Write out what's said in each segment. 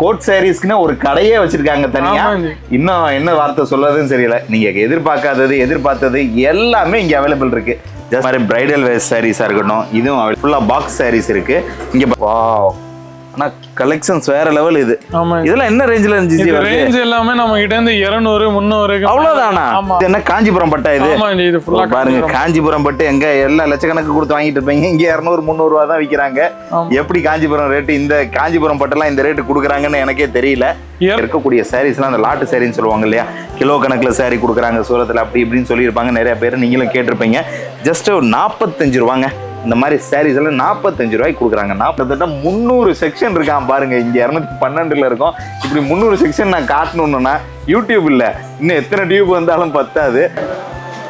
Code சாரீஸ்க்குன்னு ஒரு கடையே வச்சிருக்காங்க தனியா. இன்னும் என்ன வார்த்தை சொல்றதுன்னு தெரியல. நீங்க எதிர்பார்க்காதது எதிர்பார்த்தது எல்லாமே இங்க அவைலபிள் இருக்கு. ஜஸ்ட் மாதிரி பிரைடல் வேர் சாரீஸா இருக்கட்டும், இதுவும் ஃபுல்லா பாக்ஸ் சாரீஸ் இருக்கு இங்க. வாவ், ஆனா கலெக்ஷன்ஸ் வேற லெவல். இது இதெல்லாம் என்ன ரேஞ்சில இருந்துச்சு? ரேஞ்ச் எல்லாமே நம்ம கிட்ட இருந்து 200 300 அவ்வளவுதானா? இது என்ன காஞ்சிபுரம் பட்டா? இது பாருங்க, காஞ்சிபுரம் பட்டு எங்க எல்லா லட்சக்கணக்கு கொடுத்து வாங்கிட்டு இருப்பீங்க, இங்க 200 300 ரூபா தான் விக்கிறாங்க. எப்படி காஞ்சிபுரம் ரேட்டு, இந்த காஞ்சிபுரம் பட்டெல்லாம் இந்த ரேட்டு கொடுக்குறாங்கன்னு எனக்கே தெரியல. இருக்கக்கூடிய சாரீஸ்லாம் அந்த லாட்டு சாரின்னு சொல்லுவாங்க இல்லையா, கிலோ கணக்கில் சாரி கொடுக்குறாங்க சூரத்தில், அப்படி இப்படின்னு சொல்லியிருப்பாங்க நிறைய பேர், நீங்களும் கேட்டிருப்பீங்க. ஜஸ்ட் ஒரு 45 ரூபாங்க இந்த மாதிரி சாரீஸ் எல்லாம் 45 ரூபாய்க்கு கொடுக்குறாங்க. 300 செக்ஷன் இருக்கான் பாருங்க. இங்க 212 இருக்கும். இப்படி 300 செக்ஷன் நான் காட்டணும்னா யூடியூப் இல்ல, இன்னும் எத்தனை டியூப் வந்தாலும் பத்தாது.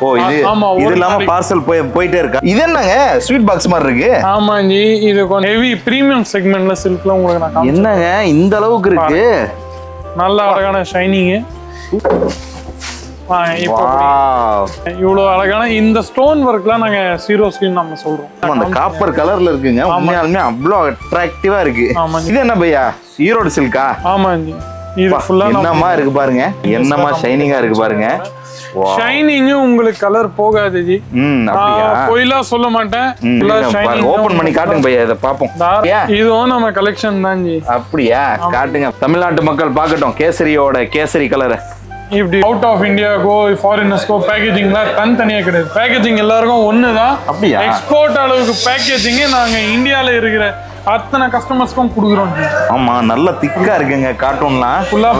ஓ, இது இல்லாம பார்சல் போயிட்டே இருக்கா? இது என்னங்க ஸ்வீட் பாக்ஸ் மாதிரி இருக்கு? ஆமா ஜி, இது கொஞ்சம் ஹெவி பிரீமியம் செக்மெண்ட்ல சில்க்ல உங்களுக்கு நான் என்னங்க இந்த அளவுக்கு இருக்கு? நல்ல அழகான ஷைனிங். இவ்வளவு அழகான இந்த ஸ்டோன் ஒர்க்லாம் நாங்க சீரோஸ்கின்னு நம்ம சொல்றோம். அந்த காப்பர் கலர்ல இருக்குங்க, உண்மையாலுமே அவ்வளோ அட்ராக்டிவா இருக்கு. இது என்ன பையா, ஈரோடு சில்கா? ஆமா ஜி, இது ஃபுல்லா என்னமா இருக்கு பாருங்க, என்னமா ஷைனிங்கா இருக்கு பாருங்க. ஷைனிங் உங்களுக்கு கலர் போகாது ஜி. பொய்லா சொல்ல மாட்டேன். ஓபன் பண்ணி காட்டுங்க பையா, இத பாப்போம். இதுவும் நம்ம கலெக்ஷன் தான் ஜி. அப்படியா? காட்டுங்க, தமிழ்நாட்டு மக்கள் பார்க்கட்டும் கேசரியோட கேசரி கலர். இப்படி அவுட் ஆஃப் இந்தியா கோ ஃபாரினர்ஸ்கோ பேக்கேஜிங்ல தனித்தனியா கிடையாது. பேக்கேஜிங் எல்லாருக்கும் ஒண்ணுதான். அப்படியா? எக்ஸ்போர்ட் அளவுக்கு பேக்கேஜிங் நாங்க இந்தியால இருக்கிற அத்தனை கஸ்டமர்ஸ்க்கும் கொடுக்குறோம். ஆமா, நல்ல திக்கா இருக்குங்க கார்ட்டூன்லாம் ஃபுல்லா.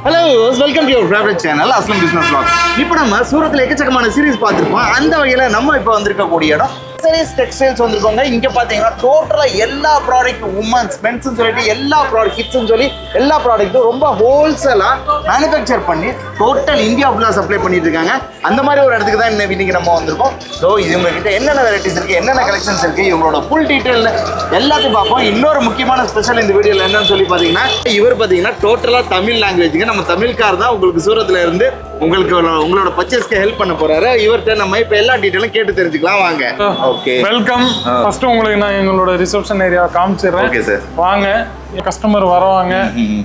Hello, welcome to your favourite channel Aslam business vlog. இப்போ நம்ம சூரத்தில் எக்கச்சக்கமான சீரிஸ் பார்த்துருப்போம். அந்த வகையில் நம்ம இப்போ வந்திருக்கக்கூடிய இடம் சீரிஸ் டெக்ஸ்டைல்ஸ் வந்திருக்கோங்க. இங்கே பார்த்தீங்கன்னா டோட்டலாக எல்லா ப்ராடக்ட், உமன்ஸ் மென்ஸ்ன்னு சொல்லிட்டு எல்லா ப்ராடக்ட், கிட்ஸ்ன்னு சொல்லி எல்லா ப்ராடக்ட்டும் ரொம்ப ஹோல்சேலாக மேனுஃபேக்சர் பண்ணி டோட்டல் இந்தியா ஃபுல்லாக சப்ளை பண்ணிட்டு இருக்காங்க. அந்த மாதிரி ஒரு இடத்துக்கு தான் இன்னைக்கு நம்ம வந்திருக்கோம். ஸோ இது உங்ககிட்ட என்னென்ன வெரைட்டிஸ் இருக்குது, என்னென்ன கலெக்ஷன்ஸ் இருக்குது, இவங்களோட ஃபுல் டீட்டெயில் எல்லாத்தையும் பார்ப்போம். இன்னொரு முக்கியமான ஸ்பெஷல் இந்த வீடியோவில் என்னன்னு சொல்லி பார்த்தீங்கன்னா, இவர் பார்த்தீங்கன்னா டோட்டலாக தமிழ் லாங்குவேஜுங்க. நம்ம தமிழ்கார் தான் உங்களுக்கு சூரத்தில் இருந்து உங்களுக்கு உங்களோட பர்ச்சேஸ்க்கு ஹெல்ப் பண்ண போறாரு. இவர்கிட்ட நம்ம இப்போ எல்லா டீட்டெயிலும் கேட்டு தெரிஞ்சுக்கலாம். வாங்க. Okay, welcome. ஃபர்ஸ்ட் உங்களுக்கு நான் எங்களோட ரிசப்ஷன் ஏரியா காமிச்சிடுறேன். ஓகே சார், வாங்க. கஸ்டமர் வருவாங்க,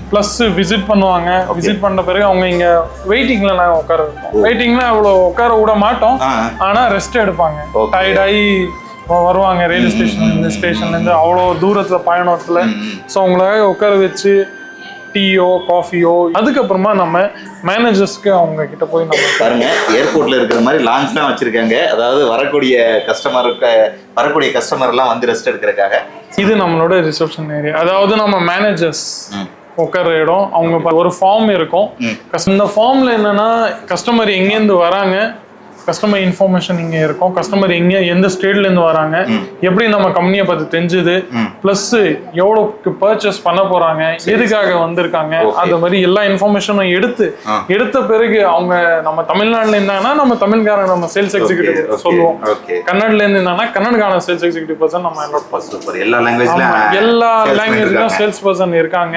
பிளஸ் விசிட் பண்ணுவாங்க. விசிட் பண்ண பிறகு அவங்க இங்க வெயிட்டிங்ல நாங்க உட்கார வைப்போம். வெயிட்டிங்ல அவ்வளவு உட்கார விட மாட்டோம், ஆனா ரெஸ்ட் எடுப்பாங்க. டயர்ட் ஆகி வருவாங்க ரயில்வே ஸ்டேஷன்ல இருந்து அவ்வளோ தூரத்துல பயணத்துல. ஸோ அவங்களுக்காக உட்கார வச்சு டீயோ காஃபியோ, அதுக்கப்புறமா நம்ம மேனேஜர்ஸ்க்கு அவங்க கிட்ட போய் நம்ம பாருங்க, ஏர்போர்ட்ல இருக்கிற மாதிரி லான்ச்லாம் வச்சிருக்காங்க. அதாவது வரக்கூடிய கஸ்டமர் எல்லாம் வந்து ரெஸ்ட் எடுக்கிறதுக்காக. இது நம்மளோட ரிசப்ஷன் ஏரியா. அதாவது நம்ம மேனேஜர்ஸ் உட்கார இடம். அவங்க ஒரு ஃபார்ம் இருக்கும். இந்த ஃபார்ம்ல என்னன்னா கஸ்டமர் எங்கேருந்து வராங்க, கஸ்டமர் இன்ஃபர்மேஷன் இங்கே இருக்கும். கஸ்டமர் எங்கே எந்த ஸ்டேட்ல இருந்து வராங்க, எப்படி நம்ம கம்பெனியை பத்தி தெரிஞ்சுது, பிளஸ் எவ்வளோக்கு பர்ச்சேஸ் பண்ண போறாங்க, எதுக்காக வந்திருக்காங்க, அந்த மாதிரி எல்லா இன்ஃபர்மேஷனும் எடுத்த பிறகு அவங்க நம்ம தமிழ்நாடுல இருந்தாங்கன்னா நம்ம தமிழ்காரங்க நம்ம சேல்ஸ் எக்ஸிக்யூட்டிவ் சொல்லுவோம். கன்னட்ல இருந்து இருந்தாங்கன்னா கன்னடக்கான சேல்ஸ் எக்ஸிக்யூட்டிவ் பர்சன் நம்ம எல்லா லாங்குவேஜ்லயும் சேல்ஸ் பர்சன் இருக்காங்க.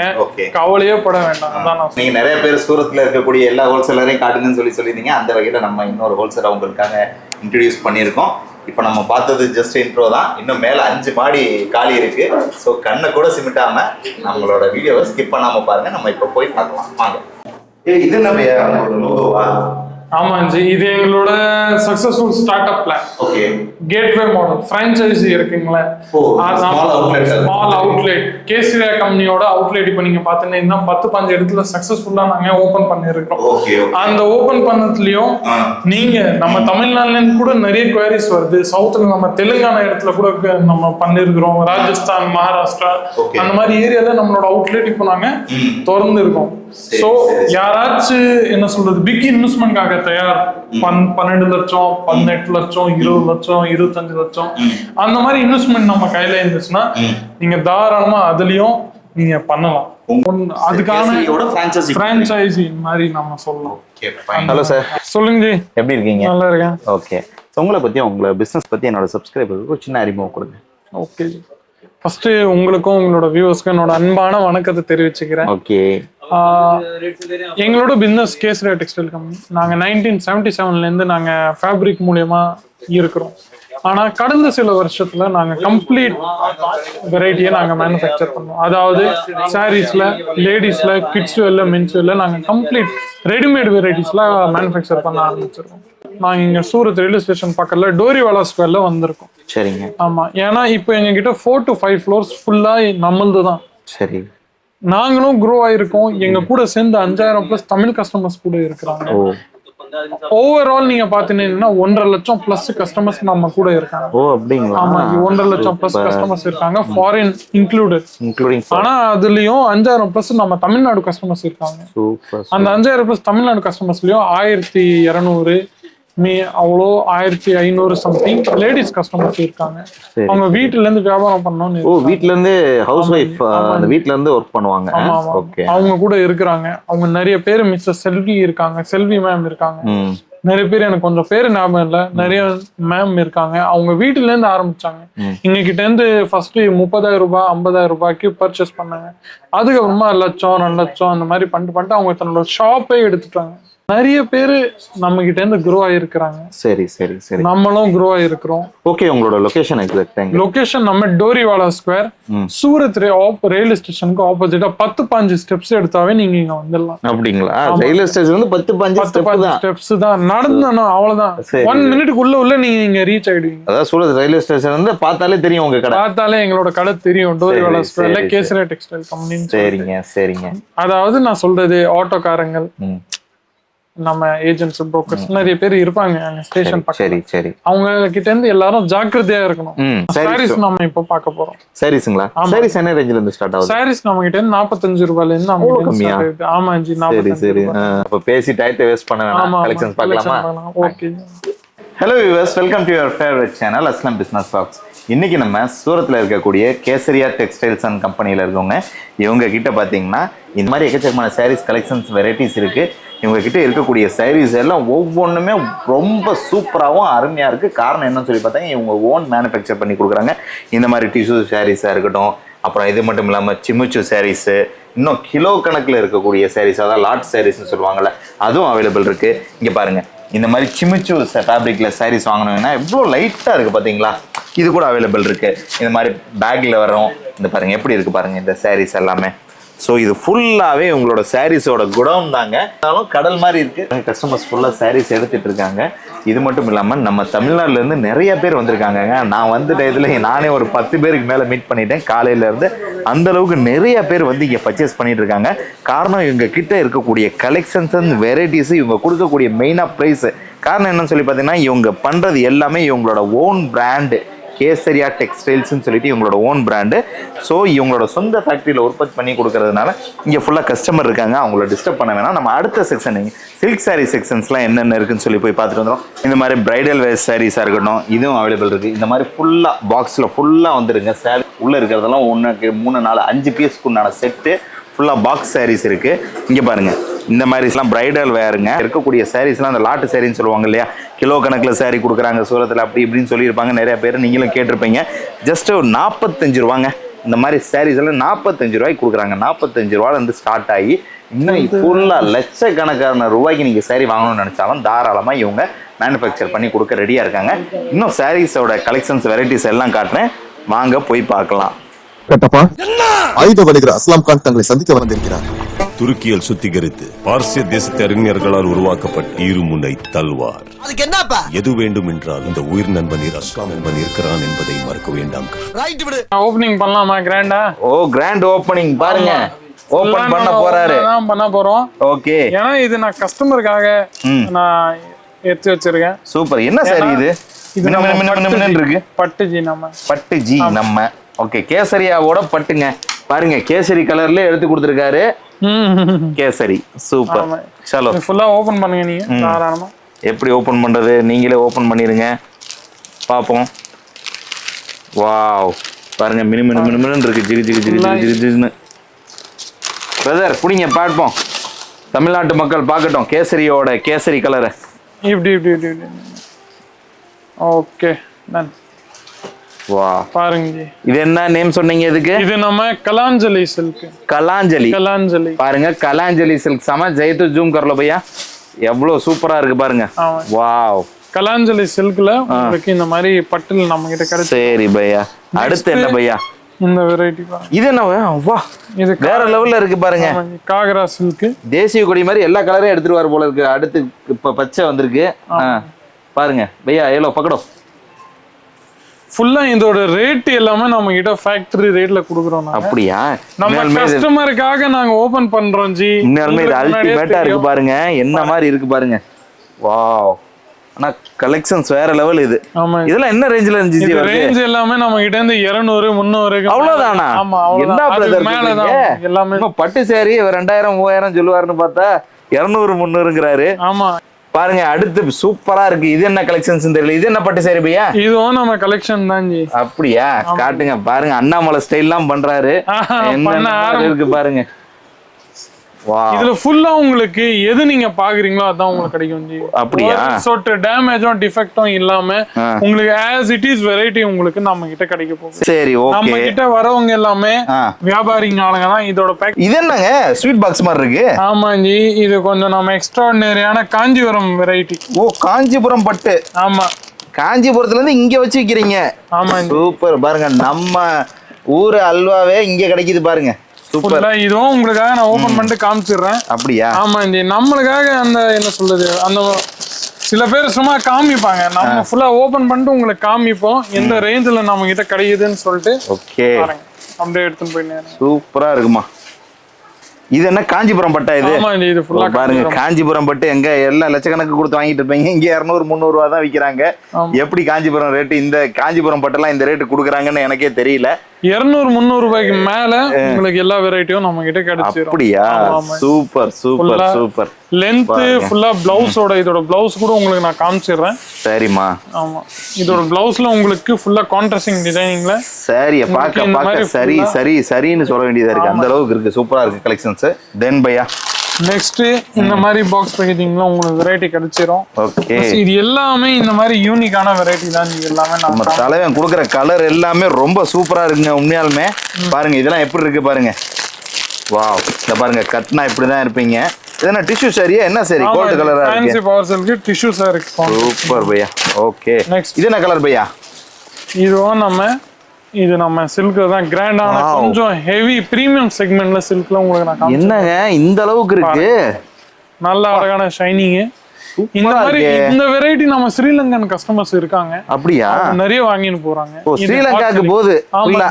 கவலையே பட வேண்டாம். அதான் நீங்க நிறைய பேர் சூரத்துல இருக்கக்கூடிய எல்லா ஹோல்சேலரையும் காட்டுங்கன்னு சொல்லியிருந்தீங்க. அந்த வகையில நம்ம இன்னொரு ஹோல்சேலர் உங்களுக்காக இன்ட்ரடியூஸ் பண்ணியிருக்கோம். இப்போ நம்ம பார்த்தது ஜஸ்ட் இன்ட்ரோ தான். இன்னும் மேலே 5 மாடி காலி இருக்கு. ஸோ கண்ணை கூட சிமிட்டாம நம்மளோட வீடியோவை ஸ்கிப் பண்ணாம பாருங்க. நம்ம இப்போ போய் பார்க்கலாம். வாங்க. இது என்ன லோகோவா? ஆமா ஜி, இது எங்களோட successful startup plan. Okay, gateway model franchisee இருக்குங்களே, ஸ்மால் அவுட்லெட் கேசரியா கம்பெனியோட அவுட்லெட். இப்போ நீங்க பாத்தீங்கன்னா 10-15 இடத்துல சக்சஸ்ஃபுல்லா நாங்க ஓபன் பண்ணிருக்கோம். அந்த ஓபன் பண்ணதுலயும் நீங்க நம்ம தமிழ்நாடுல இருந்து கூட நிறைய குவரிஸ் வருது. சவுத்ல நம்ம தெலுங்கானா இடத்துல கூட நம்ம பண்ணிருக்கிறோம். ராஜஸ்தான், மகாராஷ்டிரா அந்த மாதிரி ஏரியால நம்மளோட அவுட்லெட் இப்போ நாங்க திறந்து இருக்கோம். சோ யாராச்சும் என்ன சொல்றது, பிக் இன்வெஸ்ட்மெண்ட்காக தயார், 12 லட்சம் 18 லட்சம் 20 லட்சம் 25 லட்சம் அந்த மாதிரி இன்வெஸ்ட்மெண்ட் நம்ம கையில இருந்துச்சுன்னா நீங்க தாராளமா அதுலயும் நீங்க பண்ணலாம். அதுக்கான பிரான்சைசி மாதிரி நம்ம சொல்லலாம். ஹலோ சார், சொல்லுங்க ஜி. எப்படி இருக்கீங்க? நல்லா இருக்கேன். ஓகே, உங்களை பத்தி உங்களோட பிசினஸ் பத்தி என்னோட சப்ஸ்கிரைபருக்கு ஒரு சின்ன அறிமுகம் கொடுங்க. ஓகே ஜி, ஃபர்ஸ்ட் உங்களுக்கும் உங்களோட வியூவர்ஸ்க்கும் என்னோட அன்பான வணக்கத்தை தெரிவிச்சுக்கிறேன். ஓகே, எங்களோட பிசினஸ் கேசரியா டெக்ஸ்டைல் கம்பெனி. நாங்க 1977ல இருந்து நாங்க ஃபேப்ரிக் மூலியமா இருக்கிறோம். ஆனா கடந்த சில வருஷத்துல நாங்க கம்ப்ளீட் வெரைட்டியை நாங்க மேனுஃபேக்சர் பண்ணோம். அதாவது சாரீஸ்ல, லேடிஸ்ல, கிட்ஸ் வேர்ல, மென்ஸ் வேர்ல நாங்க கம்ப்ளீட் ரெடிமேட் வெரைட்டிஸ்ல மேனுஃபேக்சர் பண்ண ஆரம்பிச்சிருக்கோம். நாங்க இங்க சூரத் ரயில்வே ஸ்டேஷன் பக்கத்துல டோரிவாலா ஸ்கொயர்ல வந்திருக்கோம். சரிங்க. ஆமா, ஏன்னா இப்போ எங்க கிட்ட 4 to 5 floors ஃபுல்லா நம்மளது தான். சரி. நாங்களும் க்ரோ ஆயிருக்கோம். எங்க கூட சேர்ந்து 5000+ தமிழ் கஸ்டமர்ஸ் கூட இருக்கிறாங்க. ஓவரால் நீங்க பாத்தீங்கன்னா 1.5 லட்சம் பிளஸ் கஸ்டமர்ஸ் நம்ம கூட இருக்காங்க. ஓ அப்படிங்களா? ஆமா, 1.5 லட்சம் பிளஸ் கஸ்டமர்ஸ் இருக்காங்க, ஃபாரின் இன்க்ளூடிங். ஆனா அதுலயும் 5000+ நம்ம தமிழ்நாடு கஸ்டமர்ஸ் இருக்காங்க. அந்த 5000+ தமிழ்நாடு கஸ்டமர்ஸ்லயும் 1200 அவ்வளோ 1500 சம்திங் லேடிஸ் கஸ்டமர்ஸ் இருக்காங்க. அவங்க வீட்டுல இருந்து வியாபாரம் பண்ணணும்னு. ஓ, வீட்ல இருந்து ஹவுஸ் வைஃப் அந்த வீட்ல இருந்து ஒர்க் பண்ணுவாங்க. ஓகே. அவங்க கூட இருக்கிறாங்க. அவங்க நிறைய பேர் மிஸ்டர் செல்வி இருக்காங்க, செல்வி மேம் இருக்காங்க. நிறைய பேர் எனக்கு கொஞ்சம் பேரு ஞாபகம் இல்ல, நிறைய மேம் இருக்காங்க. அவங்க வீட்டுல இருந்து ஆரம்பிச்சாங்க. எங்க கிட்ட இருந்து ஃபர்ஸ்ட் 30,000 ரூபாய் 50,000 ரூபாய்க்கு பர்ச்சேஸ் பண்ணாங்க. அதுக்கப்புறமா 1 லட்சம் 2 லட்சம் அந்த மாதிரி பண்ணிட்டு அவங்க தன்னோட ஷாப்பே எடுத்துட்டாங்க. நிறைய பேரு நம்ம கிட்ட இருந்து க்ரோ ஆயிருக்கிறாங்க. சரி சரி சரி. நம்மளும் க்ரோ ஆயிருக்கிறோம். ஓகே, உங்களோட லொகேஷன் எக்ஸாக்ட்டா? லொகேஷன் நம்ம டோரிவாலா ஸ்கொயர், சூரத் ரயில்வே ஸ்டேஷனுக்கு ஆப்போசிட்டா 10-15 ஸ்டெப்ஸ் எடுத்தாவே நீங்க இங்க வந்துடலாம். அப்படிங்களா? ரயில்வே ஸ்டேஷன் வந்து 10-15 ஸ்டெப்ஸ் தான். நடந்தனா அவ்வளவுதான். 1 மினிட்டுக்குள்ள நீங்க இங்க ரீச் ஆயிடுவீங்க. அதாவது சூரத் ரயில்வே ஸ்டேஷன் வந்து பார்த்தாலே தெரியும், உங்க கடை பார்த்தாலே எங்களோட கடை தெரியும். டோரிவாலா ஸ்கொயர்ல கேசரியா டெக்ஸ்டைல் கம்பெனி. சரிங்க சரிங்க. அதாவது நான் சொல்றது ஆட்டோக்காரங்கள், நம்ம ஏஜென்ட்ஸ், புரோக்கர்ஸ் நிறைய பேர் இருப்பாங்க அங்க ஸ்டேஷன் பக்கத்துல. சரி சரி. அவங்க கிட்ட இருந்து எல்லாரும் ஜாக்கிரதையா இருக்கணும். சாரீஸ் நம்ம இப்ப பார்க்க போறோம். சாரீஸ்ங்களா? சாரீஸ் என்ன ரேஞ்சில இருந்து ஸ்டார்ட் ஆகுது? சாரீஸ் நம்ம கிட்ட இருந்து 45 ரூபாயில இருந்து நம்ம கம்மியா? ஆமா ஜி, 45. சரி. அப்ப பேசி டைத்தை வேஸ்ட் பண்ண வேணாம், கலெக்ஷன்ஸ் பார்க்கலாமா? Okay. Hello viewers, welcome to your favourite channel Aslam business vlogs. இன்னைக்கு நம்ம சூரத்தில் இருக்கக்கூடிய கேசரியா டெக்ஸ்டைல்ஸ் அண்ட் கம்பெனியில் இருக்கவங்க. இவங்க கிட்ட பார்த்தீங்கன்னா இந்த மாதிரி எக்கச்சக்கமான சாரீஸ் கலெக்ஷன்ஸ் வெரைட்டிஸ் இருக்கு. இவங்க கிட்ட இருக்கக்கூடிய சாரீஸ் எல்லாம் ஒவ்வொன்றுமே ரொம்ப சூப்பராகவும் அருமையாக இருக்குது. காரணம் என்னன்னு சொல்லி பார்த்தாங்க, இவங்க ஓன் மேனுஃபேக்சர் பண்ணி கொடுக்குறாங்க. இந்த மாதிரி டிஷ்யூ சாரீஸாக இருக்கட்டும், அப்புறம் இது மட்டும் இல்லாமல் சிமிச்சு சாரீஸு, இன்னும் கிலோ கணக்கில் இருக்கக்கூடிய சாரீஸ், அதாவது லாட் சாரீஸ்ன்னு சொல்லுவாங்கள்ல, அதுவும் அவைலபிள் இருக்குது. இங்கே பாருங்கள், இந்த மாதிரி சிமிச்சு ஃபேப்ரிக்கில் சாரீஸ் வாங்கணும்னா எவ்வளோ லைட்டாக இருக்குது பார்த்தீங்களா? இது கூட அவைலபிள் இருக்குது. இந்த மாதிரி பேக்கில் வரும். இந்த பாருங்கள் எப்படி இருக்குது பாருங்கள் இந்த சாரீஸ் எல்லாமே. ஸோ இது ஃபுல்லாகவே உங்களோட சாரீஸோட குடோன் தாங்க. இருந்தாலும் கடல் மாதிரி இருக்குது. கஸ்டமர்ஸ் ஃபுல்லாக சாரீஸ் எடுத்துகிட்டு இருக்காங்க. இது மட்டும் இல்லாமல் நம்ம தமிழ்நாட்டிலேருந்து நிறைய பேர் வந்திருக்காங்கங்க. நான் வந்து இதில் நானே ஒரு 10 பேருக்கு மேலே மீட் பண்ணிட்டேன் காலையிலேருந்து. அந்தளவுக்கு நிறைய பேர் வந்து இங்கே பர்ச்சேஸ் பண்ணிட்டு இருக்காங்க. காரணம் இவங்க கிட்ட இருக்கக்கூடிய கலெக்ஷன்ஸ் அண்ட் வெரைட்டிஸு, இவங்க கொடுக்கக்கூடிய மெயினாக ப்ரைஸு. காரணம் என்னன்னு சொல்லி பார்த்தீங்கன்னா, இவங்க பண்ணுறது எல்லாமே இவங்களோட ஓன் பிராண்டு, கேசரியா டெக்ஸ்டைல்ஸ்ன்னு சொல்லிட்டு இவங்களோட ஓன் பிராண்டு. ஸோ இவங்களோட சொந்த ஃபேக்ட்ரியில் உற்பத்தி பண்ணி கொடுக்கறதுனால இங்கே ஃபுல்லாக கஸ்டமர் இருக்காங்க. அவங்கள டிஸ்டர்ப் பண்ண வேணாம். நம்ம அடுத்த செக்ஷன் சில்க் சாரீ செக்ஷன்ஸ்லாம் என்னென்ன இருக்குன்னு சொல்லி போய் பார்த்துட்டு வந்துடும். இந்த மாதிரி பிரைடல் வேர் சாரீஸாக இருக்கட்டும், இதுவும் அவைலபிள் இருக்குது. இந்த மாதிரி ஃபுல்லாக பாக்ஸில் ஃபுல்லாக வந்துருங்க. சாரீ உள்ளே இருக்கிறதெல்லாம் 1, 3, 4, 5 பீஸ்க்கு உண்டான செட்டு ஃபுல்லாக பாக்ஸ் சாரீஸ் இருக்குது. இங்கே பாருங்கள், இந்த மாதிரிலாம் பிரைடல் வேருங்க. இருக்கக்கூடிய சாரீஸ்லாம் அந்த லாட்டு சாரின்னு சொல்லுவாங்க இல்லையா, கிலோ கணக்கில் சாரீ கொடுக்குறாங்க சூரத்தில், அப்படி இப்படின்னு சொல்லியிருப்பாங்க நிறைய பேர், நீங்களும் கேட்டிருப்பீங்க. ஜஸ்ட் ஒரு 45 ரூபாங்க. இந்த மாதிரி சாரீஸ் எல்லாம் 45 ரூபாய்க்கு கொடுக்குறாங்க. 45 ரூபாயிலேருந்து ஸ்டார்ட் ஆகி இன்னும் ஃபுல்லாக லட்சக்கணக்கான ரூபாய்க்கு நீங்கள் சாரீ வாங்கணும்னு நினச்சாலும் தாராளமாக இவங்க மேனுஃபேக்சர் பண்ணி கொடுக்க ரெடியாக இருக்காங்க. இன்னும் சாரீஸோட கலெக்ஷன்ஸ் வெரைட்டிஸ் எல்லாம் காட்டுறேன், வாங்க போய் பார்க்கலாம். கட்டப்பா, ஆயுத வணிகர் அஸ்லாம் கான் தங்களை சந்திக்க வந்திருக்கிறார். துருக்கியில் சுத்திகரித்து பார்சிய தேசத்து அறிஞர்களால் உருவாக்கப்பட்ட இருமுனை தல்வார். எது வேண்டும் என்றால் இந்த உயிர் நண்பன் அஸ்லாம் நண்பன் இருக்கிறான் என்பதை மறக்க வேண்டாம். ஓபனிங் பண்ணலாமா? கிராண்டா? ஓ, கிராண்ட் ஓபனிங் பாருங்க. ஓபன் பண்ண போறாரு. பண்ண போறோம். ஓகே. ஏன்னா இது நான் கஸ்டமருக்காக நான் எடுத்து வச்சிருக்கேன். சூப்பர். என்ன சாரி இது? இது இருக்கு பட்டு ஜி. நம்ம பட்டு ஜி நம்ம. ஓகே, கேசரியாவோட பட்டுங்க. பாருங்க, கேசரி கலர்ல எடுத்து கொடுத்துருக்காரு. கேசரி சூப்பர். சலோ, ஃபுல்லா ஓபன் பண்ணுங்க நீங்க தாராளமா. எப்படி ஓபன் பண்றது? நீங்களே ஓபன் பண்ணிருங்க பாப்போம். வாவ், பாருங்க மினு இருக்கு. ஜிகு ஜிகு ஜிகு ஜிகு ஜிகுன்னு. பிரதர் புடிங்க பார்ப்போம். தமிழ்நாட்டு மக்கள் பார்க்கட்டும் கேசரியோட கேசரி கலரை. இப்படி இப்படி இப்படி. Okay done. வா, பாருங்க. இது என்ன நேம் சொன்னீங்க இதுக்கு? இது நம்ம கலாஞ்சலி சில்க். கலாஞ்சலி. கலாஞ்சலி பாருங்க, கலாஞ்சலி சில்க். சம ஜெயத்து ஜூம் कर लो भैया. எவ்வளவு சூப்பரா இருக்கு பாருங்க. வாவ், கலாஞ்சலி சில்க்ல உங்களுக்கு இந்த மாதிரி பட்டுல நம்ம கிட்ட கிடைச்சு. சரி பையா, அடுத்து என்ன பையா? இந்த வெரைட்டி இது என்ன வா, இது வேற லெவல்ல இருக்கு பாருங்க. காகரா சில்க், தேசிய கொடி மாதிரி எல்லா கலரையும் எடுத்துட்டு வர போல இருக்கு. அடுத்து இப்ப பச்சை வந்திருக்கு பாருங்க பையா. எவ்வளோ பக்கடம்? ஃபுல்லா இதோட ரேட் எல்லாமே நம்ம கிட்ட ஃபேக்டரி ரேட்ல குடுக்குறோம். அப்படியா? நம்ம கஸ்டமருக்காக நாங்க ஓபன் பண்றோம் ஜி. உண்மையாலுமே இது அல்டிமேட்டா இருக்கு பாருங்க. என்ன மாதிரி இருக்கு பாருங்க. வாவ், ஆனா கலெக்ஷன்ஸ் வேற லெவல். இது இதெல்லாம் என்ன ரேஞ்சில இருந்துச்சு? இந்த ரேஞ்ச் எல்லாமே நம்ம கிட்ட இருந்து 200 300 அவ்வளவுதானா? ஆமா, என்ன பிரதர் மேல தான் எல்லாமே. பட்டு சேரி 2000 3000 சொல்லுவாருன்னு பார்த்தா 200 300ங்கறாரு. ஆமா பாருங்க, அடுத்து சூப்பரா இருக்கு. இது என்ன கலெக்ஷன்ஸ் தெரியல. இது என்ன பட்டு சேரி பையா? இதுவும் நம்ம கலெக்ஷன் தான் ஜி. அப்படியா? காட்டுங்க பாருங்க. அண்ணாமலை ஸ்டைல்லாம் பண்றாரு. என்ன இருக்கு பாருங்க. இதுல ஃபுல்லா உங்களுக்கு எது நீங்க பாக்குறீங்களோ அதான் உங்களுக்கு கிடைக்கும் ஜி. அப்படியா? சொட்டு டேமேஜும் டிஃபெக்டும் இல்லாம உங்களுக்கு as it is வெரைட்டி உங்களுக்கு நம்ம கிட்ட கிடைக்க போகுது. சரி, ஓகே. நம்ம கிட்ட வரவங்க எல்லாமே வியாபாரிங்க ஆளுங்க தான். இதோட பேக் இது என்னங்க ஸ்வீட் பாக்ஸ் மாதிரி இருக்கு? ஆமா ஜி, இது கொஞ்சம் நம்ம எக்ஸ்ட்ராடினரியான காஞ்சிபுரம் வெரைட்டி. ஓ, காஞ்சிபுரம் பட்டு. ஆமா, காஞ்சிபுரத்துல இருந்து இங்க வச்சு விக்கிறீங்க. ஆமா, சூப்பர். பாருங்க, நம்ம ஊரு அல்வாவே இங்க கிடைக்குது பாருங்க. சூப்பர். இதுவும் உங்களுக்காக நான் ஓபன் பண்ணிட்டு காமிச்சிடுறேன். அப்படியா? ஆமா ஜி, நம்மளுக்காக அந்த என்ன சொல்றது, அந்த சில பேர் சும்மா காமிப்பாங்க. நம்ம ஃபுல்லா ஓபன் பண்ணிட்டு உங்களுக்கு காமிப்போம் எந்த ரேஞ்சில நம்ம கிட்ட கிடைக்குதுன்னு சொல்லிட்டு. ஓகே, அப்படியே எடுத்துட்டு போயிட்டேன். சூப்பரா இருக்குமா. இது என்ன காஞ்சிபுரம் பட்டா? இது இது ஃபுல்லா பாருங்க. காஞ்சிபுரம் பட்டு எங்க எல்லாம் லட்சக்கணக்கு கொடுத்து வாங்கிட்டு இருப்பீங்க. இங்க 200 300 ரூபா தான் விக்கிறாங்க. எப்படி காஞ்சிபுரம் ரேட்டு, இந்த காஞ்சிபுரம் பட்டெல்லாம் இந்த ரேட்டு கொடுக்குறாங்கன்னு எனக்கே தெரியல. 200 300 ரூபாய்க்கு மேல உங்களுக்கு எல்லா வெரைட்டியும் நம்ம கிட்ட கிடைச்சிரும். அப்படியா? Super super super. லென்த் ஃபுல்லா பிளவுஸோட, இதோட பிளவுஸ் கூட உங்களுக்கு நான் காமிச்சிடுறேன். சரிமா. ஆமா, இதோட பிளவுஸ்ல உங்களுக்கு ஃபுல்லா கான்ட்ராஸ்டிங் டிசைனிங்ல சரியா பாக்க சரி சரி சரின்னு சொல்ல வேண்டியதா இருக்கு. அந்த அளவுக்கு இருக்கு. சூப்பரா இருக்கு கலெக்ஷன்ஸ். தென் பையா, நெக்ஸ்ட் இந்த மாதிரி பாக்ஸ் பேக்கேஜிங்ல உங்களுக்கு வெரைட்டி கிடைச்சிரும். ஓகே, இது எல்லாமே இந்த மாதிரி யூனிக்கான வெரைட்டி தான். நீங்க எல்லாமே நம்ம தலைவன் கொடுக்குற கலர் எல்லாமே ரொம்ப சூப்பரா இருக்குங்க. உண்மையாலுமே பாருங்க, இதெல்லாம் எப்படி இருக்கு பாருங்க. வாவ், இத பாருங்க. கட்னா இப்படிதான் இருப்பீங்க. இதென்ன டிஷ்யூ சாரியா? என்ன சாரி? கோல்ட் கலரா இருக்கு. Fancy power silk tissue sari. Super பையா. ஓகே, நெக்ஸ்ட் இது என்ன கலர் பையா? இதுவும் இது நம்ம சில்க் தான். கிராண்டான கொஞ்சம் ஹெவி பிரீமியம் செக்மெண்ட்ல சில்க்ல உங்களுக்கு நான் காமிச்சேன். என்னங்க இந்த அளவுக்கு இருக்கு? நல்ல அழகான ஷைனிங். இந்த மாதிரி இந்த வெரைட்டி நம்ம ஸ்ரீலங்கன் கஸ்டமர்ஸ் இருக்காங்க. அப்படியா? நிறைய வாங்கிட்டு போறாங்க. ஓ, ஸ்ரீலங்காக்கு போகுது.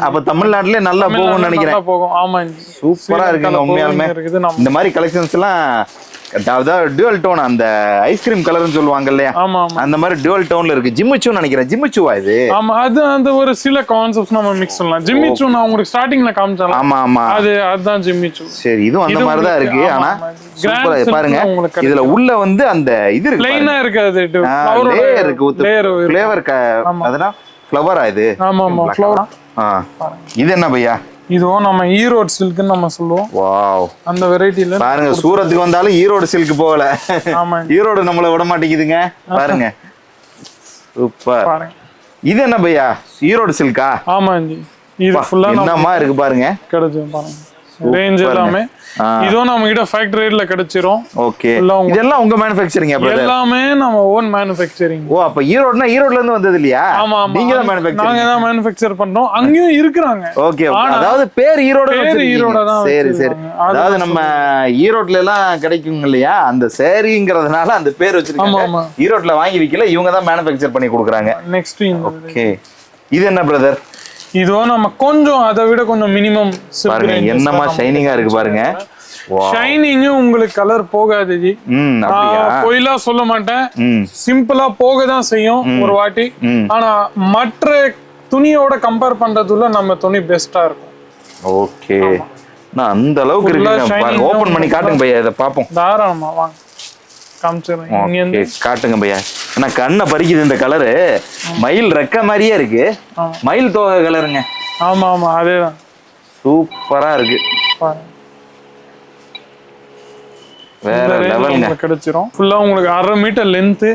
அப்ப தமிழ்நாட்டுல நல்லா போகும்னு நினைக்கிறேன். போகும். ஆமா, சூப்பரா இருக்குங்க உண்மையாலுமே. இந்த மாதிரி கலெக்ஷன்ஸ் எல்லாம் அதாவது டுவல் டோன், அந்த ஐஸ்கிரீம் கலர்னு சொல்லுவாங்க இல்லையா, அந்த மாதிரி டுவல் டோன்ல இருக்கு. ஜிம்மிச்சூ நினைக்கிறேன். ஜிம்மிச்சூவா இது? ஆமா, அது அந்த ஒரு சில கான்செப்ட்ஸ் நம்ம மிக்ஸ் பண்ணலாம். ஜிம்மிச்சூ நான் உங்களுக்கு ஸ்டார்டிங்ல காமிச்சேன். ஆமா ஆமா, அதுதான் ஜிம்மிச்சூ. சரி, இதுவும் அந்த மாதிரி தான் இருக்கு. ஆனா சூப்பரா பாருங்க. இதுல உள்ள வந்து அந்த இது இருக்கு, ப்ளைனா இருக்காது, லேயர் இருக்கு, ஃப்ளேவர். அதனா ஃப்ளவரா இது? ஆமா ஆமா, ஃப்ளவர். இது என்ன பையா? இதுவும் நம்ம ஈரோடு சில்க்னு நம்ம சொல்லுவோம். வாவ், அந்த வெரைட்டில பாருங்க. சூரத்துக்கு வந்தாலும் ஈரோடு சில்க் போகல. ஈரோடு நம்மள விட மாட்டேங்குதுங்க பாருங்க. சூப்பர். இது என்ன பையா? ஈரோடு சில்கா? ஆமா ஜி, இது ஃபுல்லா என்னமா இருக்கு பாருங்க. கிடைச்சு பாருங்க ரேஞ்ச் எல்லாமே. இதுவும் நம்ம கிட்ட ஃபேக்டரி ரேட்ல கிடைச்சிரும். ஓகே, இதெல்லாம் உங்க மேனுஃபேக்சரிங்? எல்லாமே நம்ம ஓன் மேனுஃபேக்சரிங். ஓ, அப்ப ஈரோடுனா ஈரோட்ல இருந்து வந்தது இல்லையா? ஆமா ஆமா, நீங்க தான் மேனுஃபேக்சர். நாங்க தான் மேனுஃபேக்சர் பண்றோம். அங்கேயும் இருக்காங்க. ஓகே, அதாவது பேர் ஈரோடு. ஈரோட தான். சரி சரி. அதாவது நம்ம ஈரோட்ல எல்லாம் கிடைக்கும் இல்லையா, அந்த சேரிங்கிறதுனால அந்த பேர் வச்சிருக்காங்க. ஈரோட்ல வாங்கி விக்கல, இவங்க தான் மேனுஃபேக்சர் பண்ணி கொடுக்குறாங்க. நெக்ஸ்ட் ஓகே, இது என்ன பிரதர்? இதுவும் நம்ம கொஞ்சம் அதை விட கொஞ்சம் மினிமம். பாருங்க என்னமா ஷைனிங்கா இருக்கு பாருங்க. ஷைனிங் உங்களுக்கு கலர் போகாது ஜி. பொய்லா சொல்ல மாட்டேன். சிம்பிளா போக தான் செய்யும் ஒரு வாட்டி. ஆனா மற்ற துணியோட கம்பேர் பண்றதுல நம்ம துணி பெஸ்டா இருக்கும். ஓகே, நான் அந்த அளவுக்கு இருக்கு. பாருங்க, ஓபன் பண்ணி காட்டுங்க பையா, இத பாப்போம். தாராளமா வாங்க காமிச்சிடுறேன். காட்டுங்க பையா. ஆனா கண்ணை பறிக்குது இந்த கலரு. மயில் ரெக்க மாதிரியே இருக்கு. மயில் தோகை கலருங்க. ஆமா ஆமா, அதேதான். சூப்பரா இருக்கு. வேற லெவல்ங்க. கிடைச்சிரும். ஃபுல்லா உங்களுக்கு 1/2 மீட்டர் லென்த்.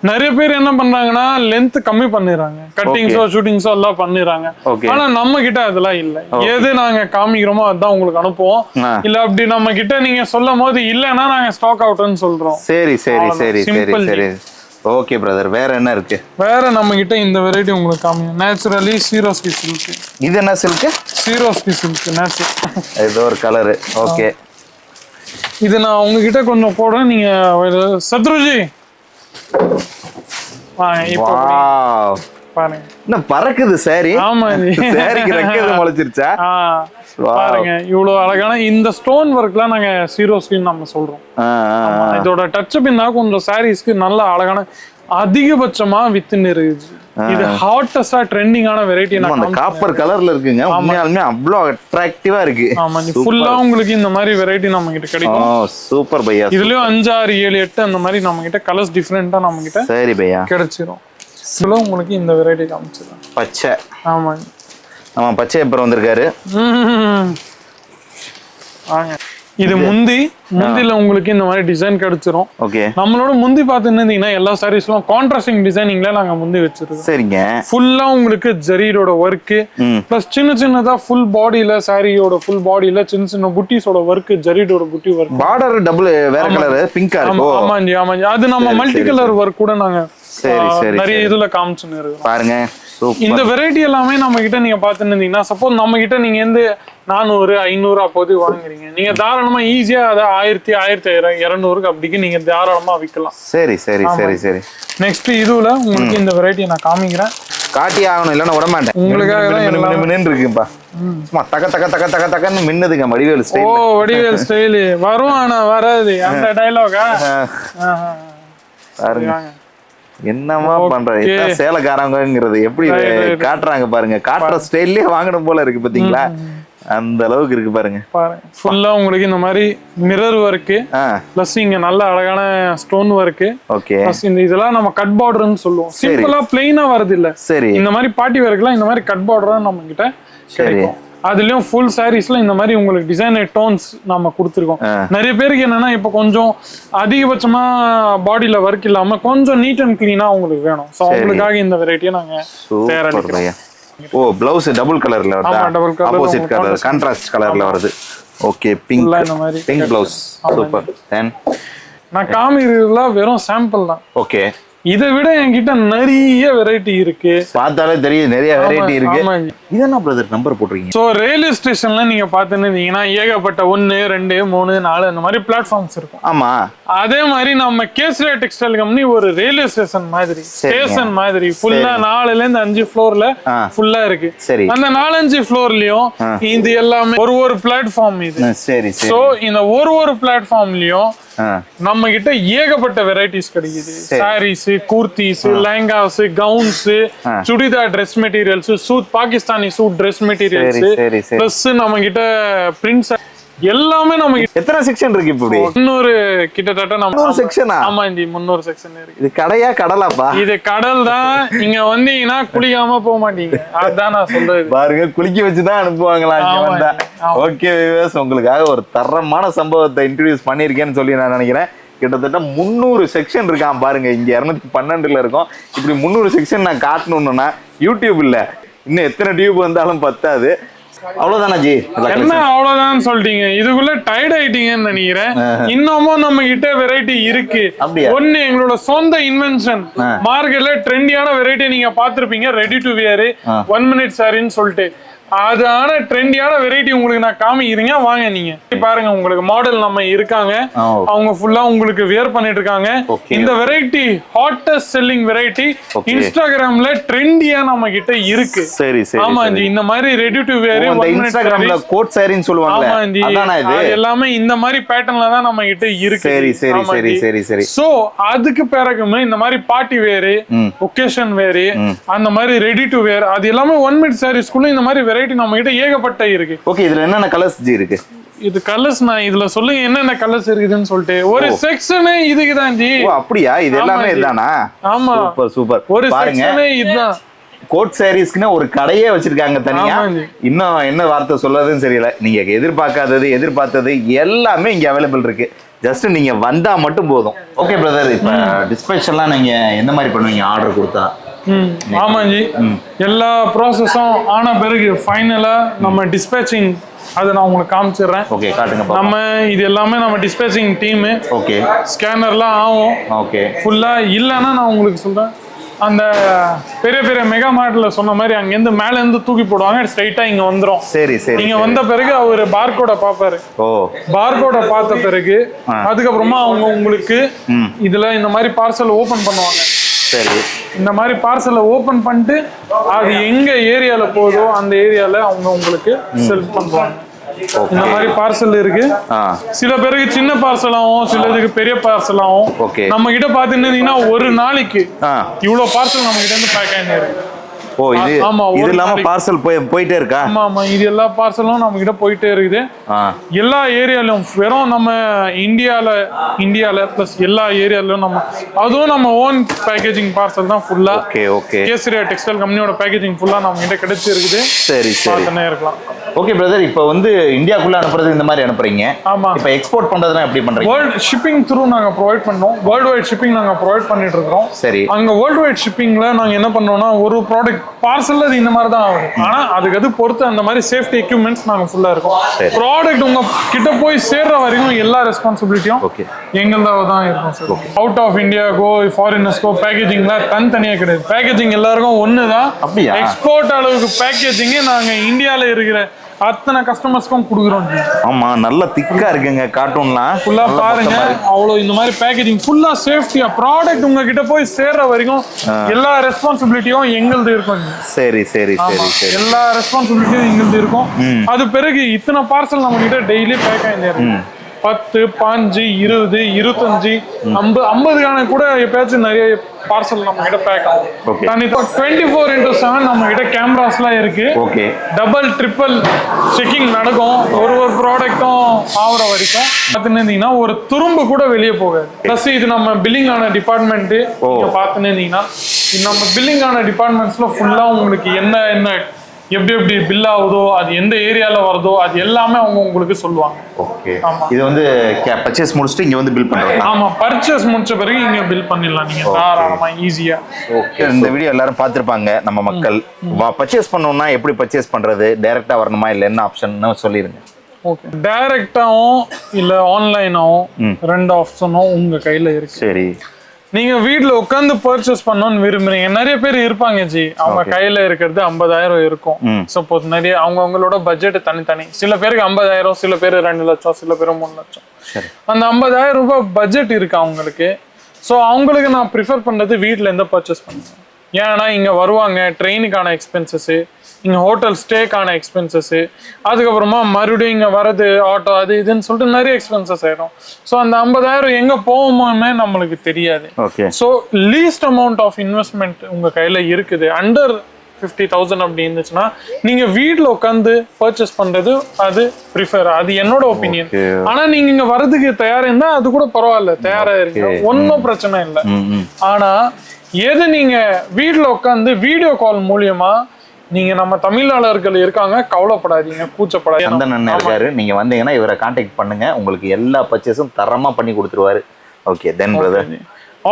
நிறைய பேர் என்ன பண்றாங்கன்னா லென்த் கம்மி பண்ணிடுறாங்க. கட்டிங்ஸோ ஷூட்டிங்ஸோ எல்லாம் பண்ணிடுறாங்க. ஆனா நம்ம கிட்ட அதெல்லாம் இல்ல. எது நாங்க காமிக்கிறோமோ அதான் உங்களுக்கு அனுப்புவோம். இல்ல அப்படி நம்ம கிட்ட நீங்க சொல்லும் போது இல்லன்னா நாங்க ஸ்டாக் அவுட்னு சொல்றோம். சரி சரி சரி சரி சரி. ஓகே பிரதர், வேற என்ன இருக்கு? வேற நம்ம கிட்ட இந்த வெரைட்டி உங்களுக்கு காமிங்க. நேச்சுரலி சீரோஸ்கி சில்க். இது என்ன சில்க்? சீரோஸ்கி silk natural. ஏதோ ஒரு கலர். ஓகே, இது நான் உங்ககிட்ட கொஞ்சம் போடுறேன், நீங்க சத்ருஜி இப்போ பாருங்க. என்ன பறக்குது சாரி? ஆமா, சாரிக்கு ரெக்கை முளைச்சிருச்சா? பாருங்க இவ்வளவு அழகான இந்த ஸ்டோன் ஒர்க்லாம் நாங்க சீரோஸ்கின்னு நம்ம சொல்றோம். இதோட டச் பின்னா கொஞ்சம் சாரீஸ்க்கு நல்ல அழகான அதிகபட்சமா வித்துன்னு இருக்குது. இது ஹாட்டஸ்டா ட்ரெண்டிங்கான வெரைட்டி. அந்த காப்பர் கலர்ல இருக்குங்க, உண்மையாலுமே அவ்வளோ அட்ராக்டிவா இருக்கு. ஆமா, ஃபுல்லா உங்களுக்கு இந்த மாதிரி வெரைட்டி நம்ம கிட்ட கிடைக்கும். சூப்பர் பையா. இதுலயும் 5, 6, 7, 8 அந்த மாதிரி நம்ம கிட்ட கலர்ஸ் டிஃபரெண்டா நம்ம கிட்ட சரி பையா கிடைச்சிரும். இதுல உங்களுக்கு இந்த வெரைட்டி காமிச்சிடலாம். பச்சை. ஆமா ஆமா, பச்சை அப்புறம் வந்திருக்காரு. வாங்க, இது முந்தில உங்களுக்கு இந்த மாதிரி டிசைன் கிடைச்சிரும். ஓகே, நம்மளோட முந்தி பாத்துட்டீங்கன்னா எல்லா சாரீஸ்லாம் கான்ட்ராஸ்டிங் டிசைனிங்ல நாங்க முந்தி வச்சிருக்கோம். சரிங்க. ஃபுல்லா உங்களுக்கு ஜரியோட ஒர்க் பிளஸ் சின்னதா ஃபுல் பாடியில சாரியோட ஃபுல் பாடியில சின்ன புட்டிஸோட ஒர்க், ஜரியோட புட்டி ஒர்க். பார்டர் டபுள் வேற கலர் பிங்கா இருக்கு. ஆமா, அது நம்ம மல்டி கலர் ஒர்க் கூட நாங்க நிறைய இதுல காமிச்சுன்னு இருக்கோம். பாருங்க, இந்த வெரைட்டி எல்லாமே நம்ம கிட்ட நீங்க பாத்துருந்தீங்கன்னா, சப்போஸ் நம்ம கிட்ட நீங்க 400, 500 அப்போது வாங்குறீங்க, நீங்க தாராளமா ஈஸியா அதை 1000, 1200 அப்படிக்கு நீங்க தாராளமா விற்கலாம். சரி சரி சரி சரி. நெக்ஸ்ட் இதுல உங்களுக்கு இந்த வெரைட்டி நான் காமிக்கிறேன். காட்டி ஆகணும், இல்லன்னா விட மாட்டேன். உங்களுக்காக மின்னு இருக்குப்பா. சும்மா தக தக தக தக தகன்னு மின்னுதுங்க வடிவேல் ஸ்டைல். ஓ, வடிவேல் ஸ்டைல் வரும், ஆனா வராது அந்த டயலாகா. பாருங்க என்னமா பண்ற, சேலக்காரங்கிறது எப்படி காட்டுறாங்க பாருங்க. காட்டுற ஸ்டைல்லயே வாங்கணும் போல இருக்கு பாத்தீங்களா, அந்த அளவுக்கு இருக்கு பாருங்க. ஃபுல்லா உங்களுக்கு இந்த மாதிரி மிரர் ஒர்க் பிளஸ் இங்க நல்ல அழகான ஸ்டோன் ஒர்க். ஓகே, இந்த இதெல்லாம் நம்ம கட் பார்டர்னு சொல்லுவோம். சிம்பிளா பிளைனா வருது இல்ல. சரி, இந்த மாதிரி பார்ட்டி ஒர்க்லாம் இந்த மாதிரி கட் பார்டரா நம்ம கிட்ட கிடைக்கும். அதுலயும் ஃபுல் சாரீஸ்ல இந்த மாதிரி உங்களுக்கு டிசைனர் டோன்ஸ் நம்ம கொடுத்துருக்கோம். நிறைய பேருக்கு என்னன்னா இப்ப கொஞ்சம் அதிகபட்சமா பாடியில ஒர்க் இல்லாம கொஞ்சம் நீட் அண்ட் கிளீனா உங்களுக்கு வேணும். சோ அவங்களுக்காக இந்த வெரைட்டியை நாங்க தயாரிக்கிறோம். ஓ, பிளவுஸ் டபுள் கலர்ல வருதா? Double colour, opposite colour, contrast கலர்ல வருது. ஓகே, பிங்க் இந்த மாதிரி பிங்க் பிளவுஸ். சூப்பர். நான் காமிக்கிறதுல வெறும் சாம்பிள் தான். ஓகே, இதை விட என்கிட்ட நிறைய வெரைட்டி இருக்கு. பார்த்தாலே தெரியும் நிறைய வெரைட்டி இருக்கு. இது என்ன பிரதர் நம்பர் போட்டுருக்கீங்க? சோ ரயில்வே ஸ்டேஷன்ல நீங்க பாத்துட்டீங்கன்னா ஏகப்பட்ட 1, 2, 3, 4 அந்த மாதிரி பிளாட்ஃபார்ம்ஸ் இருக்கும். ஆமா, அதே மாதிரி நம்ம கேசரியா டெக்ஸ்டைல் கம்பெனி ஒரு ரயில்வே ஸ்டேஷன் மாதிரி, ஸ்டேஷன் மாதிரி ஃபுல்லா 4ல இருந்து 5 ஃப்ளோர்ல ஃபுல்லா இருக்கு. சரி, அந்த 4-5 ஃப்ளோர்லயும் இது எல்லாமே ஒரு பிளாட்ஃபார்ம் இது. சரி, சோ இந்த ஒரு பிளாட்ஃபார்ம்லயும் நம்ம கிட்ட ஏகப்பட்ட வெரைட்டிஸ் கிடைக்குது. Saris, kurtis, lehengas, gowns, churidar dress materials, suit Pakistani suit dress materials, plus நம்ம கிட்ட பிரிண்ட்ஸ் எல்லாமே நம்ம எத்தனை செக்ஷன் இருக்கு இப்படி? 300 கிட்டத்தட்ட நம்ம 300 செக்ஷனா? ஆமா, இந்த 300 செக்ஷன் இருக்கு. இது கடையா கடலாப்பா? இது கடல் தான். இங்க வந்தீங்கன்னா குளிக்காம போக மாட்டீங்க, அதான் நான் சொல்றது. பாருங்க, குளிக்க வச்சுதான் அனுப்புவாங்களா இங்க வந்தா? ஓகே வியூவர்ஸ், உங்களுக்காக ஒரு தரமான சம்பவத்தை இன்ட்ரோடியூஸ் பண்ணிருக்கேன்னு சொல்லி நான் நினைக்கிறேன். கிட்டத்தட்ட 300 செக்ஷன் இருக்கான் பாருங்க. இங்க 212ல இருக்கும். இப்படி 300 செக்ஷன் நான் காட்டணும்னா யூடியூப் இல்ல, இன்னும் எத்தனை டியூப் வந்தாலும் பத்தாது. அவ்வளவுதானா ஜி? என்ன அவ்வளவுதான் சொல்லிட்டீங்க? இதுக்குள்ள டயர்ட் ஆயிட்டீங்கன்னு நினைக்கிறேன். இன்னமும் நம்ம கிட்ட வெரைட்டி இருக்கு. ஒண்ணு எங்களோட சொந்த இன்வென்ஷன், மார்க்கெட்ல ட்ரெண்டியான வெரைட்டி நீங்க பாத்திருப்பீங்க, ரெடி டு வியர் 1 மினிட் சாரின்னு சொல்லிட்டு. அதான ட்ரெண்டியான வெரைட்டி உங்களுக்கு நான் காமிக்கிறீங்க, வாங்க நீங்க பாருங்க. உங்களுக்கு மாடல் நம்ம இருக்காங்க, அவங்க ஃபுல்லா உங்களுக்கு வியர் பண்ணிட்டு இருக்காங்க. இந்த வெரைட்டி ஹாட்டஸ்ட் செல்லிங் வெரைட்டி இன்ஸ்டாகிராம்ல ட்ரெண்டியா நம்ம கிட்ட இருக்கு. சரி சரி. ஆமா ஜி, இந்த மாதிரி ரெடி டு வியர் இன்ஸ்டாகிராம்ல கோட் சாரின்னு சொல்லுவாங்க. ஆமா ஜி, எல்லாமே இந்த மாதிரி பேட்டர்ன்ல தான் நம்ம கிட்ட இருக்கு. சரி சரி சரி சரி சரி. சோ அதுக்கு பிறகுமே இந்த மாதிரி பார்ட்டி வேர், ஒகேஷன் வேர், அந்த மாதிரி ரெடி டு வியர் அது எல்லாமே 1 மினிட் சாரீஸ்க்குள்ள இந்த மாதிரி நம்ம கிட்ட ஏகப்பட்ட இருக்கு. ஓகே, இதுல என்னென்ன கலர்ஸ் ஜி இருக்கு? இது கலர்ஸ் நான் இதுல சொல்லுங்க என்னென்ன கலர்ஸ் இருக்குதுன்னு சொல்லிட்டு. ஒரு செக்ஷனே இதுக்கு தான் ஜி. ஓ அப்படியா? இது எல்லாமே இதுதானா? ஆமா, சூப்பர் சூப்பர். ஒரு செக்ஷனே இதுதான். கோட் சாரீஸ்க்குன்னு ஒரு கடையே வச்சிருக்காங்க தனியா. இன்னும் என்ன வார்த்தை சொல்றதுன்னு தெரியல. நீங்க எதிர்பார்த்தது எல்லாமே இங்க அவைலபிள் இருக்கு. ஜஸ்ட் நீங்க வந்தா மட்டும் போதும். ஓகே பிரதர், இப்ப டிஸ்பேச் எல்லாம் நீங்க எந்த மாதிரி பண்ணுவீங்க ஆர்டர் கொடுத்தா? ஆமாஞ்சி. எல்லா ப்ராசஸும் ஆன பிறகு ஃபைனலா நம்ம டிஸ்பேச்சிங் அதை நான் உங்களுக்கு காமிச்சிடுறேன். ஓகே, காட்டுங்க. நம்ம இது எல்லாமே நம்ம டிஸ்பேச்சிங் டீம். ஓகே, ஸ்கேனர்லாம் ஆகும். ஓகே, ஃபுல்லா இல்லைன்னா நான் உங்களுக்கு சொல்றேன், அந்த பெரிய பெரிய மெகா மார்ட்ல சொன்ன மாதிரி அங்கேருந்து மேல இருந்து தூக்கி போடுவாங்க, ஸ்ட்ரைட்டா இங்க வந்துரும். சரி சரி. நீங்க வந்த பிறகு அவர் பார்கோட பாப்பாரு. ஓ, பார்கோட பார்த்த பிறகு அதுக்கப்புறமா அவங்க உங்களுக்கு இதுல இந்த மாதிரி பார்சல் ஓபன் பண்ணுவாங்க. சரி. இந்த மாதிரி பார்சலை ஓபன் பண்ணிட்டு அது எங்க ஏரியால போதோ அந்த ஏரியால அவங்க உங்களுக்கு செல் பண்ணுவாங்க. இந்த மாதிரி பார்சல் இருக்கு. சில பேருக்கு சின்ன பார்சல் ஆகும், சிலருக்கு பெரிய பார்சல் ஆகும். நம்ம கிட்ட பாத்துட்டீங்கன்னா ஒரு நாளைக்கு இவ்வளவு பார்சல் நம்ம கிட்ட இருந்து பேக் ஆயிட்டு இருக்கு. ஓ, இது இது இல்லாம பார்சல் போயிட்டே இருக்கா? ஆமா ஆமா, இது எல்லா பார்சலும் நம்ம கிட்ட போயிட்டே இருக்குது. எல்லா ஏரியாலயும் வெறும் நம்ம இந்தியால பிளஸ் எல்லா ஏரியாலயும் நம்ம அதுவும் நம்ம ஓன் பேக்கேஜிங் பார்சல் தான் ஃபுல்லா. Okay okay. கேசரியா டெக்ஸ்டைல் கம்பெனியோட பேக்கேஜிங் ஃபுல்லா நம்ம கிட்ட கிடைச்சி இருக்குது. சரி சரி, பார்த்துனே இருக்கலாம். ஓகே பிரதர், இப்போ வந்து இந்தியாக்குள்ள அனுப்புறது இந்த மாதிரி அனுப்புறீங்க. ஆமா. இப்போ எக்ஸ்போர்ட் பண்றதுனா எப்படி பண்றீங்க? வேர்ல்ட் ஷிப்பிங் த்ரூ நாங்க ப்ரொவைட் பண்றோம். வேர்ல்ட் வைட் ஷிப்பிங் நாங்க ப்ரொவைட் பண்ணிட்டு இருக்கோம். சரி. அங்க வேர்ல்ட் வைட் ஷிப்பிங்ல நாங்க என்ன பண்றோம்னா ஒரு ப்ராடக்ட் பார்சல்ல இது இந்த மாதிரி தான் ஆகுது. ஆனா அதுக்கு பொறுத்து அந்த மாதிரி சேஃப்டி எக்யூப்மெண்ட்ஸ் நாங்க ஃபுல்லா இருக்கோம். ப்ராடக்ட் உங்க கிட்ட போய் சேர்ற வரைக்கும் எல்லா ரெஸ்பான்சிபிலிட்டியும் எங்களதா தான் இருக்கும் sir. Out of India go foreigners go பேக்கேஜிங்ல தனித்தனியா கிடையாது. பேக்கேஜிங் எல்லாருக்கும் ஒண்ணுதான். எக்ஸ்போர்ட் அளவுக்கு பேக்கேஜிங் நாங்க இந்தியால இருக்கிற அத்தனை கஸ்டமர்ஸ்க்கும் கொடுக்குறோம். ஆமா, நல்ல திக்கா இருக்குங்க கார்ட்டூன்லாம். ஃபுல்லா பாருங்க, அவ்வளோ இந்த மாதிரி பேக்கேஜிங் ஃபுல்லா சேஃப்டியா ப்ராடக்ட் உங்ககிட்ட போய் சேர்ற வரைக்கும் எல்லா ரெஸ்பான்சிபிலிட்டியும் எங்களுது இருக்கும். சரி சரி சரி சரி, எல்லா ரெஸ்பான்சிபிலிட்டியும் எங்களுது இருக்கும். அது பிறகு இத்தனை பார்சல் நம்ம கிட்ட டெய்லி பேக் ஆயிருக்கு. 10, 15, 20, 25, 50 கூட எப்பயாச்சும் நிறைய பார்சல் நம்ம கிட்ட பேக் ஆகும். 24/7 நம்ம கிட்ட கேமராஸ்லாம் இருக்கு. டபுள் ட்ரிபிள் செக்கிங் நடக்கும் ஒரு ப்ராடக்டும் ஆகுற வரைக்கும். பார்த்துன்னு ஒரு துரும்பு கூட வெளியே போகாது. பிளஸ் இது நம்ம பில்லிங் ஆன டிபார்ட்மெண்ட். நீங்க பார்த்துன்னு இருந்தீங்கன்னா நம்ம பில்லிங் ஆன டிபார்ட்மெண்ட்ஸ்ல ஃபுல்லா உங்களுக்கு என்ன எப்படி பில் ஆகுதோ, அது எந்த ஏரியால வருதோ அது எல்லாமே அவங்க உங்களுக்கு சொல்லுவாங்க. ஓகே. இது வந்து பர்ச்சேஸ் முடிச்சிட்டு இங்க வந்து பில் பண்றீங்க? ஆமா, பர்ச்சேஸ் முடிச்ச பிறகு இங்க பில் பண்ணிடலாம் நீங்க தாராளமா ஈஸியா. ஓகே. இந்த வீடியோ எல்லாரும் பார்த்திருப்பாங்க நம்ம மக்கள். பர்ச்சேஸ் பண்ணனும்னா எப்படி பர்ச்சேஸ் பண்றது? டைரக்டா வரணுமா இல்ல என்ன ஆப்ஷன்னு சொல்லிருங்க. ஓகே, டைரக்டாவும் இல்ல ஆன்லைனாவும் ரெண்டு ஆப்ஷனும் உங்க கையில இருக்கு. சரி. நீங்க வீட்டுல உட்காந்து பர்ச்சேஸ் பண்ணணும்னு விரும்புறீங்க, நிறைய பேர் இருப்பாங்க ஜி. அவங்க கையில இருக்கிறது 50,000 இருக்கும். சப்போஸ் நிறைய அவங்களோட பட்ஜெட் தனித்தனி. சில பேருக்கு 50,000, சில பேர் 2 லட்சம், சில பேர் 3 லட்சம். அந்த 50,000 ரூபாய் பட்ஜெட் இருக்கு அவங்களுக்கு. ஸோ அவங்களுக்கு நான் ப்ரிஃபர் பண்றது வீட்டுல இருந்து பர்ச்சேஸ் பண்ணுவேன். ஏன்னா இங்க வருவாங்க, ட்ரெயினுக்கான எக்ஸ்பென்சஸ், இங்க ஹோட்டல் ஸ்டேக்கான எக்ஸ்பென்சஸ், அதுக்கப்புறமா மறுபடியும் இங்க வரது ஆட்டோ அது இதுன்னு சொல்லிட்டு நிறைய எக்ஸ்பென்சஸ் ஆயிடும். ஸோ அந்த 50,000 எங்க போகுமோன்னு நம்மளுக்கு தெரியாது. So least amount of investment உங்க கையில இருக்குது. அண்டர் 50,000 அப்படி இருந்துச்சுன்னா நீங்க வீட்டுல உட்காந்து பர்ச்சேஸ் பண்றது அது ப்ரிஃபர். அது என்னோட ஒப்பீனியன். ஆனா நீங்க இங்க வர்றதுக்கு தயாரா இருந்தா அது கூட பரவாயில்ல, தயாரா இருக்கு, ஒன்னும் பிரச்சனை இல்லை. ஆனா எது நீங்க வீட்டுல உட்காந்து வீடியோ கால் மூலியமா நீங்க நம்ம தமிழாளர்கள் இருக்காங்க, கவலைப்படாதீங்க, கூச்சப்படாதீங்க. சந்தன் இருக்காரு, நீங்க வந்தீங்கன்னா இவரை கான்டாக்ட் பண்ணுங்க, உங்களுக்கு எல்லா பர்ச்சேஸும் தரமா பண்ணி கொடுத்துருவாரு. ஓகே. தென் பிரதர்,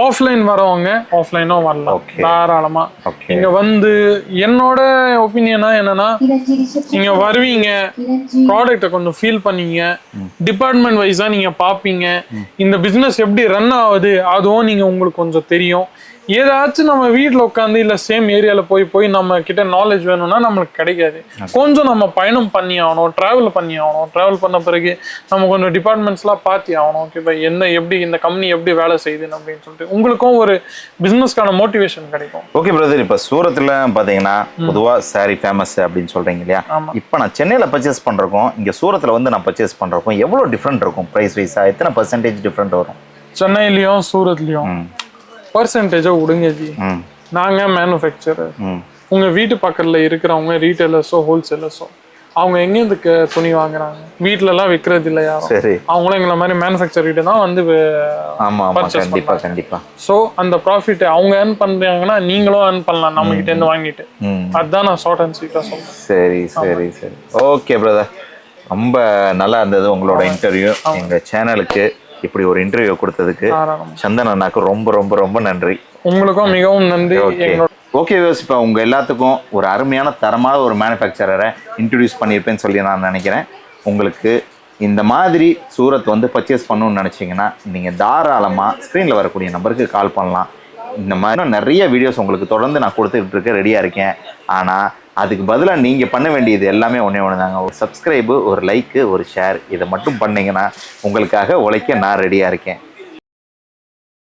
ஆஃப்லைன் வரவங்க ஆஃப்லைனும் வரலாம் தாராளமா. நீங்க வந்து என்னோட ஒப்பீனியனா என்னன்னா, நீங்க வருவீங்க, ப்ராடக்ட்டை கொஞ்சம் ஃபீல் பண்ணீங்க, டிபார்ட்மெண்ட் வைஸா நீங்க பாப்பீங்க, இந்த பிசினஸ் எப்படி ரன் ஆகுது அதுவும் நீங்க உங்களுக்கு கொஞ்சம் தெரியும். ஏதாச்சும் நம்ம வீட்டில் உட்காந்து இல்லை சேம் ஏரியாவில் போய் நம்ம கிட்ட நாலேஜ் வேணும்னா நம்மளுக்கு கிடைக்காது. கொஞ்சம் நம்ம பயணம் பண்ணி ஆகணும், ட்ராவல் பண்ணி ஆகணும். ட்ராவல் பண்ண பிறகு நம்ம கொஞ்சம் டிபார்ட்மெண்ட்ஸ்லாம் பார்த்து ஆகணும். ஓகே பை, எப்படி இந்த கம்பெனி எப்படி வேலை செய்யுதுன்னு அப்படின்னு சொல்லிட்டு உங்களுக்கும் ஒரு பிஸ்னஸ்க்கான மோட்டிவேஷன் கிடைக்கும். ஓகே பிரதர், இப்போ சூரத்தில் பார்த்தீங்கன்னா பொதுவாக சாரி ஃபேமஸ் அப்படின்னு சொல்கிறீங்க இல்லையா? இப்போ நான் சென்னையில் பர்ச்சேஸ் பண்ணுறக்கும் இங்கே சூரத்தில் வந்து நான் பர்ச்சேஸ் பண்ணுறக்கும் எவ்வளோ டிஃப்ரெண்ட் இருக்கும்? ப்ரைஸ் வைஸாக எத்தனை பர்சன்டேஜ் டிஃப்ரெண்ட் வரும்? சென்னையிலையும் சூரத்லையும் பர்சன்டேஜா விடுங்க ஜி. நாங்க மேனுஃபேக்சரர், உங்க வீட்டு பக்கத்துல இருக்கிறவங்க ரீட்டைலர்ஸோ ஹோல்சேலர்ஸோ அவங்க எங்கேருந்து துணி வாங்குறாங்க? வீட்டுல எல்லாம் விற்கிறது இல்லை யாரும். அவங்களும் எங்களை மாதிரி மேனுஃபேக்சர் கிட்ட தான் வந்து பர்ச்சேஸ் பண்ணுவாங்க. கண்டிப்பா. ஸோ அந்த ப்ராஃபிட் அவங்க ஏர்ன் பண்றாங்கன்னா நீங்களும் ஏர்ன் பண்ணலாம் நம்ம கிட்ட இருந்து வாங்கிட்டு. அதுதான் நான் ஷார்ட் அண்ட் ஸ்வீட்டா சொல்றேன். சரி சரி சரி. ஓகே பிரதர், ரொம்ப நல்லா இருந்தது உங்களோட இன்டர்வியூ. எங்க சேனலுக்கு இப்படி ஒரு இன்டர்வியூ கொடுத்ததுக்கு சந்தன் அண்ணாக்கு ரொம்ப ரொம்ப ரொம்ப நன்றி. உங்களுக்கும் மிகவும் நன்றி. ஓகே வியூவர்ஸ், இப்போ உங்கள் எல்லாத்துக்கும் ஒரு அருமையான தரமான ஒரு மேனுஃபேக்சரரை இன்ட்ரடியூஸ் பண்ணியிருப்பேன்னு சொல்லி நான் நினைக்கிறேன். உங்களுக்கு இந்த மாதிரி சூரத் வந்து பர்ச்சேஸ் பண்ணணும்னு நினச்சிங்கன்னா நீங்கள் தாராளமாக ஸ்க்ரீனில் வரக்கூடிய நம்பருக்கு கால் பண்ணலாம். இந்த மாதிரி நிறைய வீடியோஸ் உங்களுக்கு தொடர்ந்து நான் கொடுத்துக்கிட்டு இருக்க ரெடியாக இருக்கேன். ஆனால் அதுக்கு பதிலாக நீங்கள் பண்ண வேண்டியது எல்லாமே ஒன்றே ஒன்று தாங்க. ஒரு சப்ஸ்கிரைபு, ஒரு லைக்கு, ஒரு ஷேர், இதை மட்டும் பண்ணிங்கன்னா உங்களுக்காக உழைக்க நான் ரெடியாக இருக்கேன்.